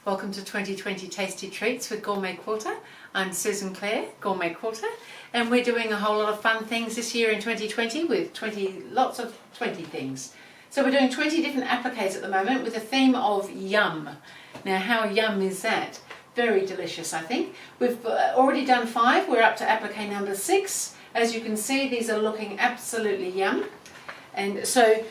Welcome to 2020 Tasty Treats with GourmetQuilter. I'm Susan Clare, GourmetQuilter, and we're doing a whole lot of fun things this year in 2020 with lots of 20 things. So we're doing 20 different appliques at the moment with a theme of yum. Now how yum is that? Very delicious, I think. We've already done 5, we're up to applique number 6. As you can see, these are looking absolutely yum. And so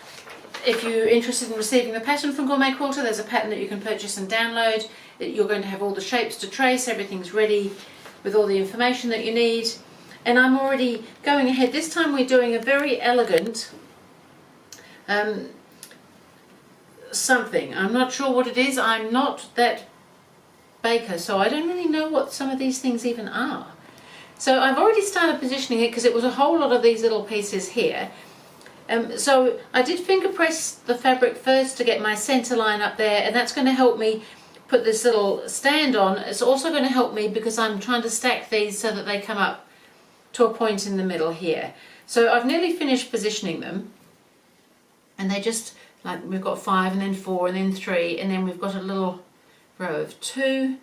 if you're interested in receiving the pattern from GourmetQuilter, there's a pattern that you can purchase and download. You're going to have all the shapes to trace, everything's ready with all the information that you need. And I'm already going ahead. This time we're doing a very elegant something. I'm not sure what it is. I'm not that baker, so I don't really know what some of these things even are. So I've already started positioning it because it was a whole lot of these little pieces here. So I did finger press the fabric first to get my center line up there, and that's going to help me put this little stand on. It's also going to help me because I'm trying to stack these so that they come up to a point in the middle here. So I've nearly finished positioning them, and they just, like, we've got 5 and then 4 and then 3, and then we've got a little row of 2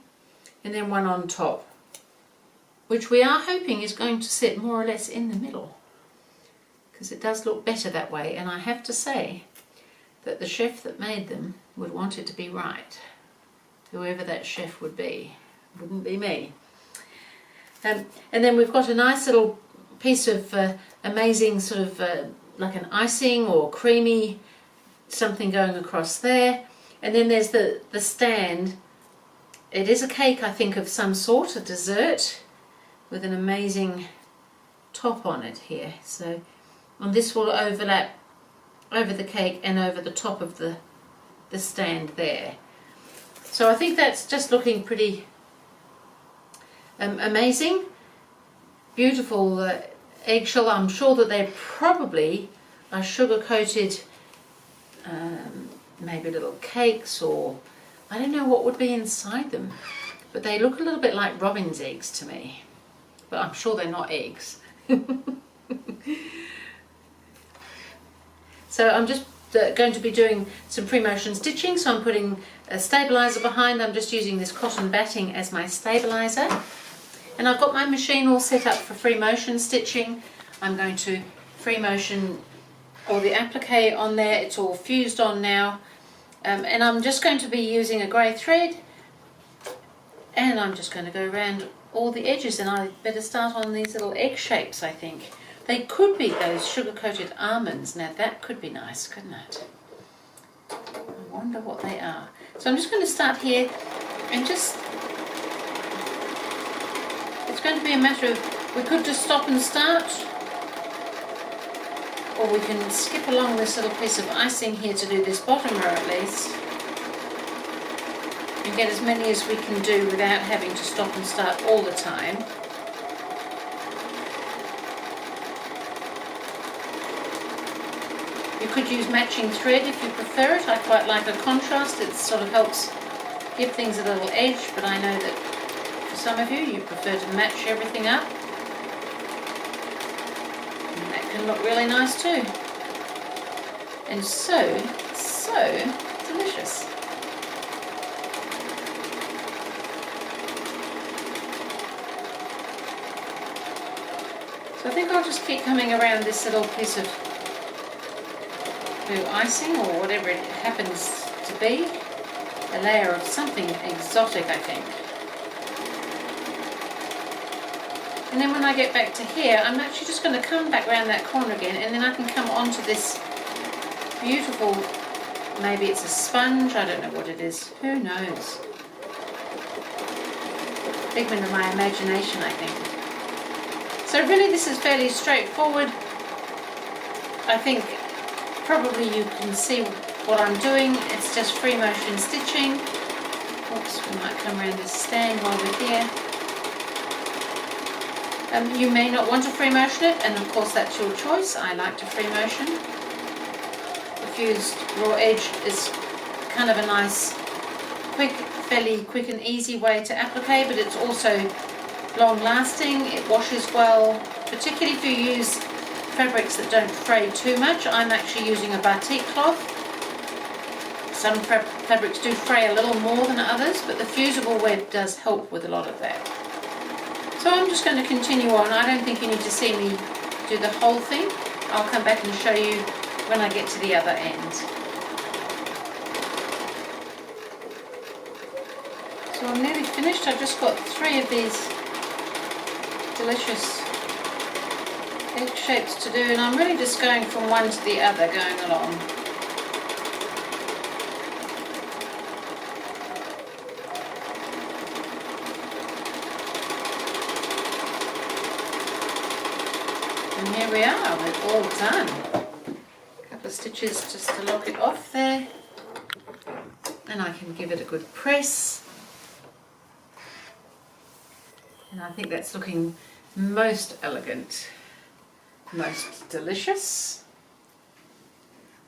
and then 1 on top, which we are hoping is going to sit more or less in the middle, because it does look better that way. And I have to say that the chef that made them would want it to be right. Whoever that chef would be, wouldn't be me. And then we've got a nice little piece of amazing sort of like an icing or creamy something going across there. And then there's the stand. It is a cake, I think, of some sort, a dessert with an amazing top on it here. So, and this will overlap over the cake and over the top of the stand there. So I think that's just looking pretty amazing. Beautiful eggshell. I'm sure that they probably are sugar-coated, maybe little cakes, or I don't know what would be inside them. But they look a little bit like robin's eggs to me. But I'm sure they're not eggs. So I'm just going to be doing some pre-motion stitching, so I'm putting a stabilizer behind. I'm just using this cotton batting as my stabilizer. And I've got my machine all set up for free motion stitching. I'm going to free motion all the applique on there. It's all fused on now. And I'm just going to be using a grey thread, and I'm just going to go around all the edges, and I better start on these little egg shapes, I think. They could be those sugar-coated almonds. Now that could be nice, couldn't it? I wonder what they are. So I'm just going to start here and just, it's going to be a matter of, we could just stop and start, or we can skip along this little piece of icing here to do this bottom row at least, and get as many as we can do without having to stop and start all the time. You could use matching thread if you prefer it. I quite like a contrast. It sort of helps give things a little edge, but I know that for some of you prefer to match everything up. And that can look really nice too. And so delicious. So I think I'll just keep coming around this little piece of blue icing, or whatever it happens to be. A layer of something exotic, I think. And then when I get back to here, I'm actually just going to come back around that corner again, and then I can come onto this beautiful, maybe it's a sponge, I don't know what it is, who knows. Figment of my imagination, I think. So really this is fairly straightforward. I think probably you can see what I'm doing. It's just free motion stitching. Oops, we might come around this stand while we're here. You may not want to free motion it, and of course that's your choice. I like to free motion. The fused raw edge is kind of a nice, fairly quick and easy way to applique, but it's also long lasting. It washes well, particularly if you use fabrics that don't fray too much. I'm actually using a batik cloth, Some fabrics do fray a little more than others, but the fusible web does help with a lot of that. So I'm just going to continue on. I don't think you need to see me do the whole thing. I'll come back and show you when I get to the other end. So I'm nearly finished. I've just got 3 of these delicious egg shapes to do, and I'm really just going from one to the other, going along. And here we are, we're all done. A couple of stitches just to lock it off there, and I can give it a good press. And I think that's looking most elegant, most delicious.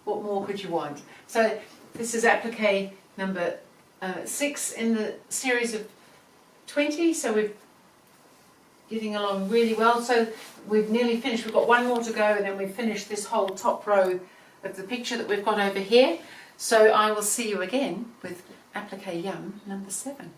What more could you want? So this is applique number 6 in the series of 20, so we're getting along really well. So we've nearly finished. We've got one more to go, and then we've finished this whole top row of the picture that we've got over here. So I will see you again with applique yum number 7.